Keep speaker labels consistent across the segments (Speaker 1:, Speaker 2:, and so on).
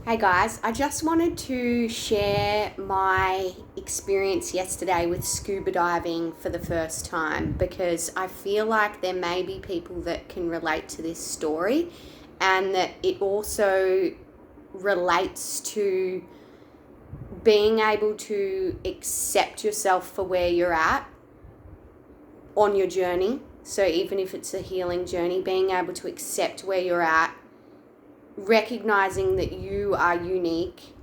Speaker 1: Hey guys, I just wanted to share my experience yesterday with scuba diving for the first time because I feel like there may be people that can relate to this story and that it also relates to being able to accept yourself for where you're at on your journey. So even if it's a healing journey, being able to accept where you're at, recognizing that you are unique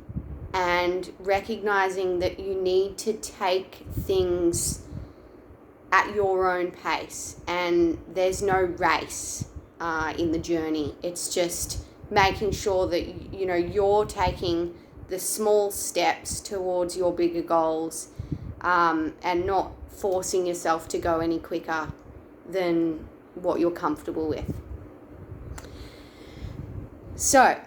Speaker 1: and recognizing that you need to take things at your own pace and there's no race in the journey. It's just making sure that you're taking the small steps towards your bigger goals, and not forcing yourself to go any quicker than what you're comfortable with. So,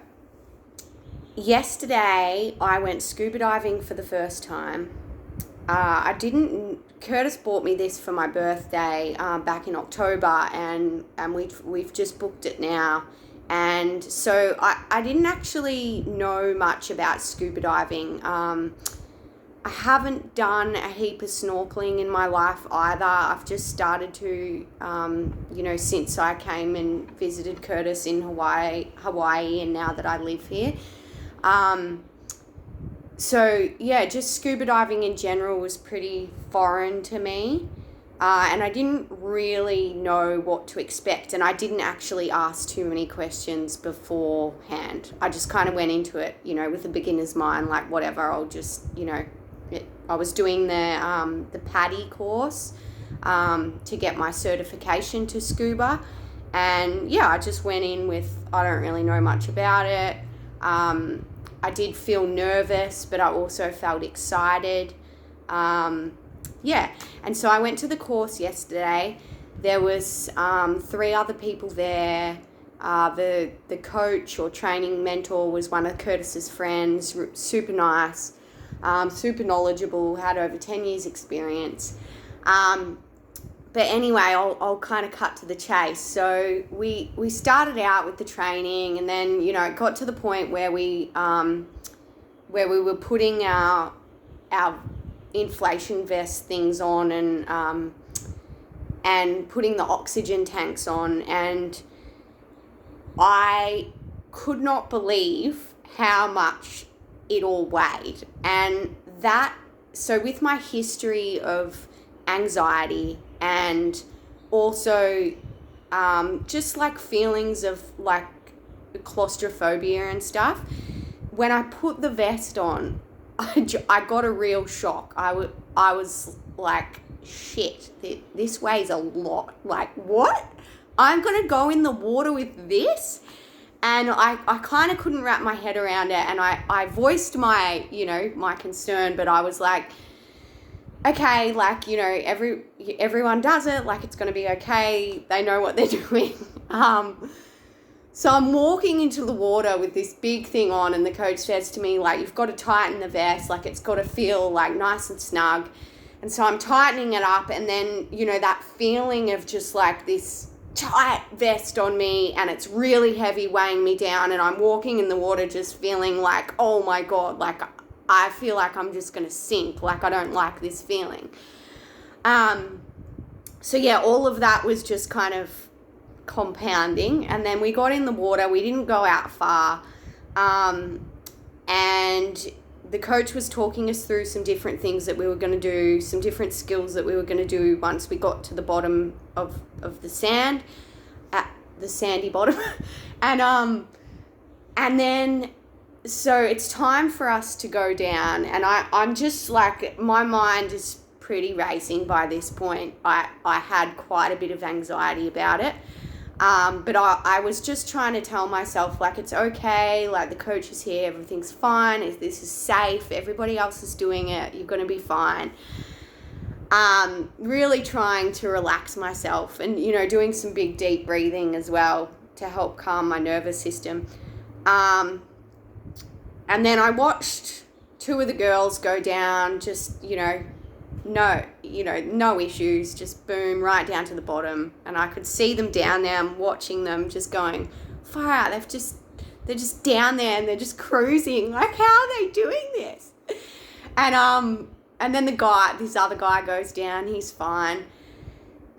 Speaker 1: yesterday I went scuba diving for the first time. Curtis bought me this for my birthday back in October, and we've just booked it now. And so I didn't actually know much about scuba diving. I haven't done a heap of snorkeling in my life either. I've just started to, since I came and visited Curtis in Hawaii, and now that I live here. Just scuba diving in general was pretty foreign to me. And I didn't really know what to expect. And I didn't actually ask too many questions beforehand. I just kind of went into it, with a beginner's mind, like whatever, I'll just, I was doing the PADI course to get my certification to scuba. And I just went in with, I don't really know much about it. I did feel nervous, but I also felt excited. And so I went to the course yesterday. There was 3 other people there. The coach or training mentor was one of Curtis's friends, super nice, super knowledgeable, had over 10 years experience. But anyway, I'll kind of cut to the chase. So we started out with the training, and then it got to the point where we were putting our inflation vest things on and putting the oxygen tanks on, and I could not believe how much it all weighed. And so with my history of anxiety and also just like feelings of like claustrophobia and stuff, when I put the vest on, I got a real shock. I was like, shit, this weighs a lot. Like, what? I'm going to go in the water with this? And I kind of couldn't wrap my head around it. And I voiced my, my concern, but I was like, okay, like, everyone does it. Like, it's going to be okay. They know what they're doing. So I'm walking into the water with this big thing on, and the coach says to me, like, you've got to tighten the vest. Like, it's got to feel like nice and snug. And so I'm tightening it up, and then, that feeling of just like this tight vest on me, and it's really heavy, weighing me down, and I'm walking in the water just feeling like, oh my God, like I feel like I'm just going to sink. Like, I don't like this feeling. All of that was just kind of compounding. And then we got in the water. We didn't go out far. And the coach was talking us through some different things that we were going to do, some different skills that we were going to do once we got to the bottom of the sand, at the sandy bottom. And then, so it's time for us to go down. And I'm just like, my mind is pretty racing by this point. I had quite a bit of anxiety about it. But I was just trying to tell myself, like, it's okay, like, the coach is here, everything's fine, this is safe, everybody else is doing it, you're going to be fine. Really trying to relax myself and, doing some big, deep breathing as well to help calm my nervous system. And then I watched 2 of the girls go down, just, no issues, just boom, right down to the bottom. And I could see them down there, I'm watching them just going, far out, they're just down there and they're just cruising. Like, how are they doing this? And then this other guy goes down. He's fine.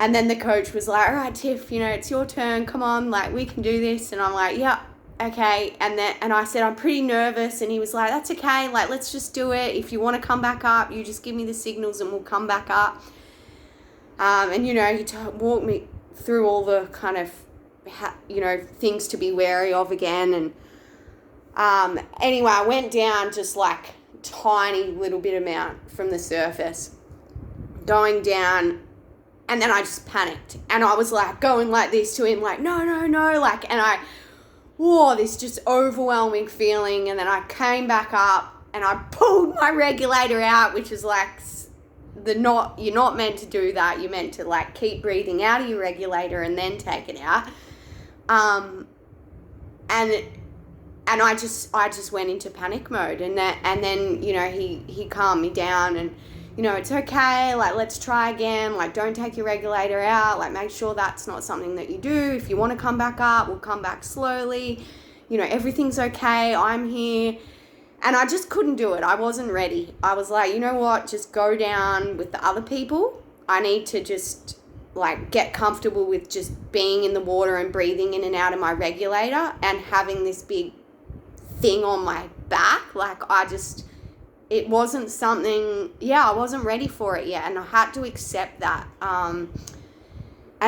Speaker 1: And then the coach was like, all right, Tiff, it's your turn. Come on, like, we can do this. And I'm like, yeah, okay. And I said, I'm pretty nervous. And he was like, that's okay. Like, let's just do it. If you want to come back up, you just give me the signals and we'll come back up. And, he walked me through all the kind of, things to be wary of again. And anyway, I went down just like tiny little bit amount from the surface, going down. And then I just panicked, and I was like going like this to him, like, no, like, and this just overwhelming feeling. And then I came back up and I pulled my regulator out, which is like you're not meant to do that. You're meant to like keep breathing out of your regulator and then take it out. And I just went into panic mode, and then he calmed me down, and it's okay, like, let's try again, like, don't take your regulator out, like, make sure that's not something that you do. If you want to come back up, we'll come back slowly, everything's okay, I'm here. And I just couldn't do it. I wasn't ready. I was like, you know what, just go down with the other people. I need to just like get comfortable with just being in the water and breathing in and out of my regulator and having this big thing on my back. Like, it wasn't something, I wasn't ready for it yet, and I had to accept that. And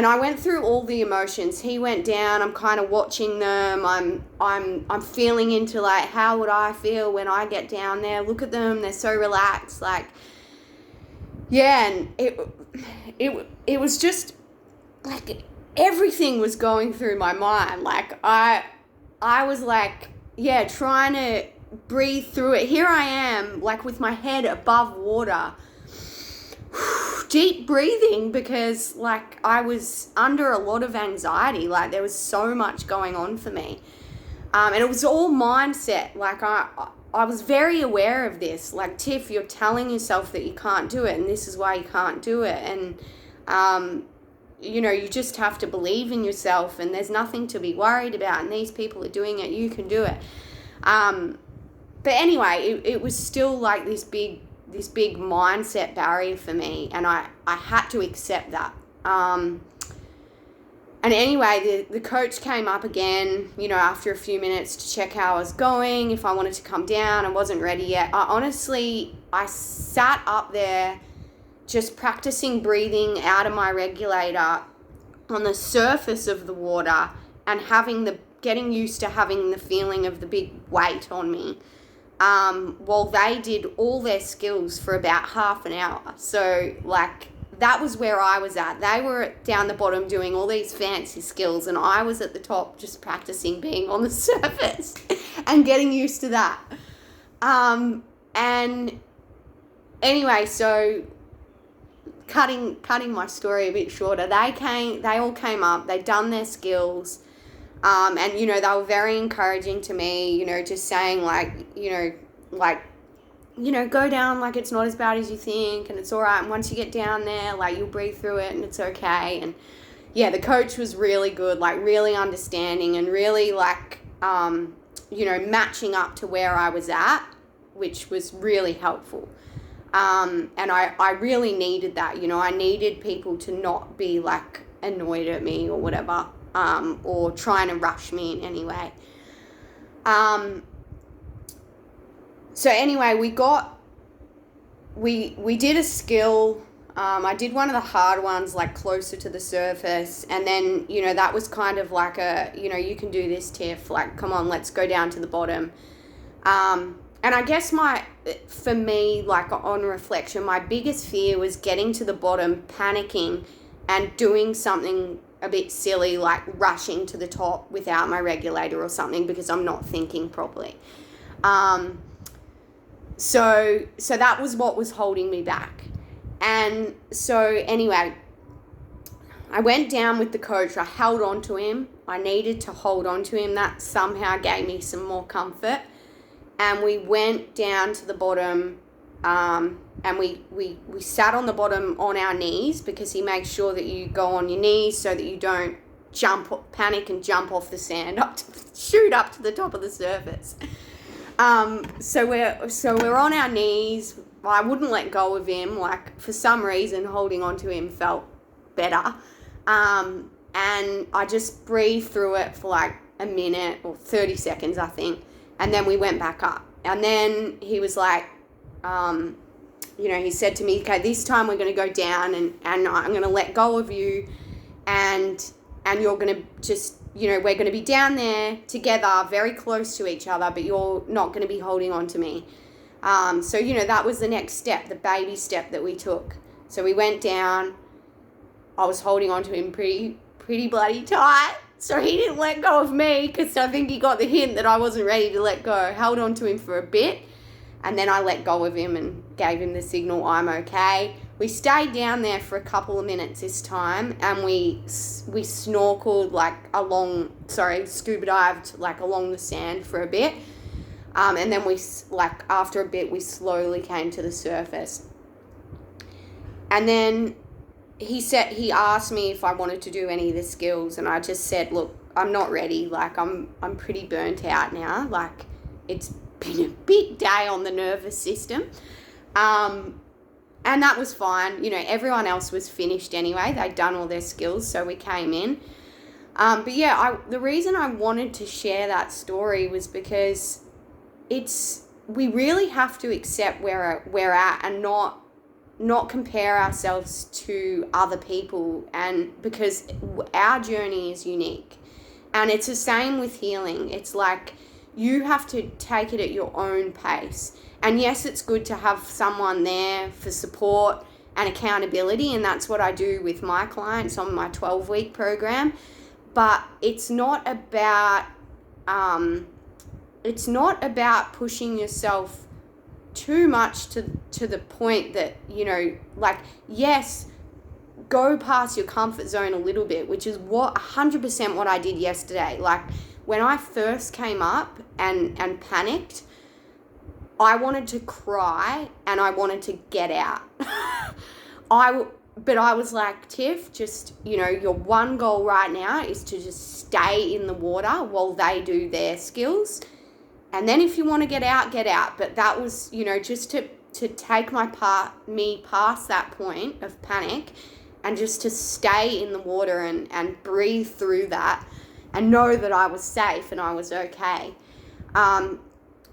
Speaker 1: I went through all the emotions. He went down, I'm kind of watching them, I'm feeling into like, how would I feel when I get down there? Look at them, they're so relaxed, like, and it was just like everything was going through my mind. Like, I was like, trying to breathe through it. Here I am, like, with my head above water, deep breathing, because like I was under a lot of anxiety. Like, there was so much going on for me, and it was all mindset. Like, I was very aware of this. Like, Tiff, you're telling yourself that you can't do it, and this is why you can't do it. And you just have to believe in yourself, and there's nothing to be worried about, and these people are doing it, you can do it. But anyway, it was still like this big mindset barrier for me, and I had to accept that. And anyway, the coach came up again, after a few minutes to check how I was going, if I wanted to come down. I wasn't ready yet. I sat up there just practicing breathing out of my regulator on the surface of the water and getting used to having the feeling of the big weight on me. While they did all their skills for about half an hour. So, like, that was where I was at. They were down the bottom doing all these fancy skills, and I was at the top just practicing being on the surface and getting used to that. And anyway, so cutting my story a bit shorter, they all came up, they'd done their skills. And, they were very encouraging to me, just saying, go down, like, it's not as bad as you think, and it's all right. And once you get down there, like, you'll breathe through it and it's okay. And, the coach was really good, like, really understanding and really, like, matching up to where I was at, which was really helpful. And I really needed that, I needed people to not be, like, annoyed at me or whatever. Or trying to rush me in any way. So anyway, we did a skill. I did one of the hard ones, like, closer to the surface, and then, that was kind of like you can do this, Tiff, like, come on, let's go down to the bottom. And I guess for me, like, on reflection, my biggest fear was getting to the bottom, panicking, and doing something a bit silly, like rushing to the top without my regulator or something, because I'm not thinking properly. So that was what was holding me back. And so anyway, I went down with the coach. I held on to him. I needed to hold on to him. That somehow gave me some more comfort. And we went down to the bottom, and we sat on the bottom on our knees, because he makes sure that you go on your knees so that you don't panic and jump off the sand, shoot up to the top of the surface. So we're on our knees. I wouldn't let go of him. Like, for some reason, holding onto him felt better. And I just breathed through it for like a minute or 30 seconds, I think. And then we went back up. And then he was like, he said to me, okay, this time we're going to go down and I'm going to let go of you. And you're going to just, we're going to be down there together, very close to each other, but you're not going to be holding on to me. So, that was the next step, the baby step that we took. So we went down. I was holding on to him pretty bloody tight. So he didn't let go of me because I think he got the hint that I wasn't ready to let go. Held on to him for a bit, and then I let go of him and gave him the signal, I'm okay. We stayed down there for a couple of minutes this time, and we snorkeled scuba dived like along the sand for a bit. And then after a bit, we slowly came to the surface. And then he asked me if I wanted to do any of the skills, and I just said, look, I'm not ready. Like, I'm pretty burnt out now. Like, it's been a big day on the nervous system. And that was fine. Everyone else was finished anyway. They'd done all their skills, so we came in. But yeah, the reason I wanted to share that story was because we really have to accept where we're at and not compare ourselves to other people, and because our journey is unique. And it's the same with healing. It's like you have to take it at your own pace. And yes, it's good to have someone there for support and accountability, and that's what I do with my clients on my 12-week program. But it's not about pushing yourself too much to the point that, yes, go past your comfort zone a little bit, which is 100% what I did yesterday. Like, when I first came up and panicked, I wanted to cry and I wanted to get out. But I was like, Tiff, just, your one goal right now is to just stay in the water while they do their skills. And then if you want to get out, get out. But that was, just to take me past that point of panic and just to stay in the water and breathe through that and know that I was safe and I was okay.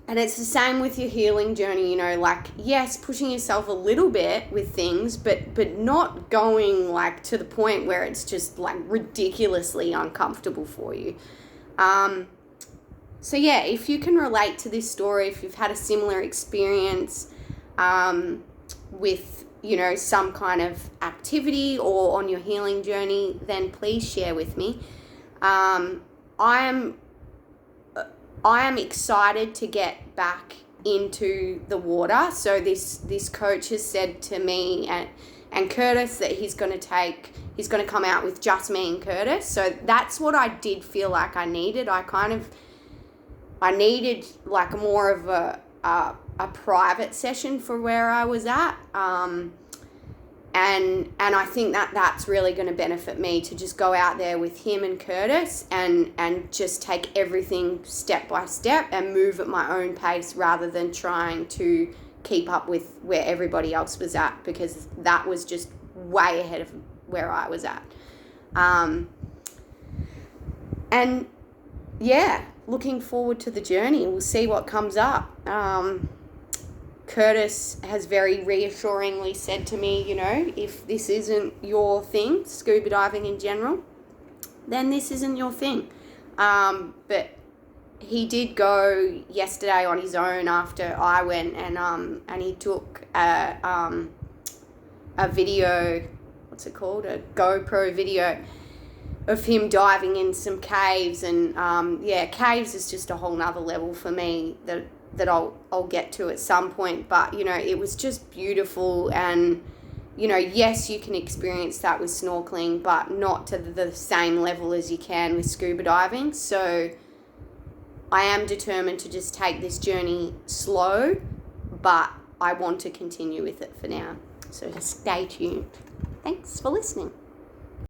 Speaker 1: And it's the same with your healing journey, yes, pushing yourself a little bit with things, but not going to the point where it's just ridiculously uncomfortable for you. So yeah, if you can relate to this story, if you've had a similar experience with, some kind of activity or on your healing journey, then please share with me. I am excited to get back into the water. So this coach has said to me and Curtis that he's going to come out with just me and Curtis. So that's what I did feel like I needed. I needed more of a private session for where I was at. And I think that's really going to benefit me to just go out there with him and Curtis and just take everything step by step and move at my own pace rather than trying to keep up with where everybody else was at, because that was just way ahead of where I was at. And yeah, looking forward to the journey. We'll see what comes up. Curtis has very reassuringly said to me, if this isn't your thing, scuba diving in general, then this isn't your thing. But he did go yesterday on his own after I went, and he took a video, what's it called? A GoPro video of him diving in some caves, and caves is just a whole nother level for me that I'll get to at some point. But it was just beautiful, and yes, you can experience that with snorkeling, but not to the same level as you can with scuba diving. So I am determined to just take this journey slow, but I want to continue with it for now. So just stay tuned. Thanks for listening.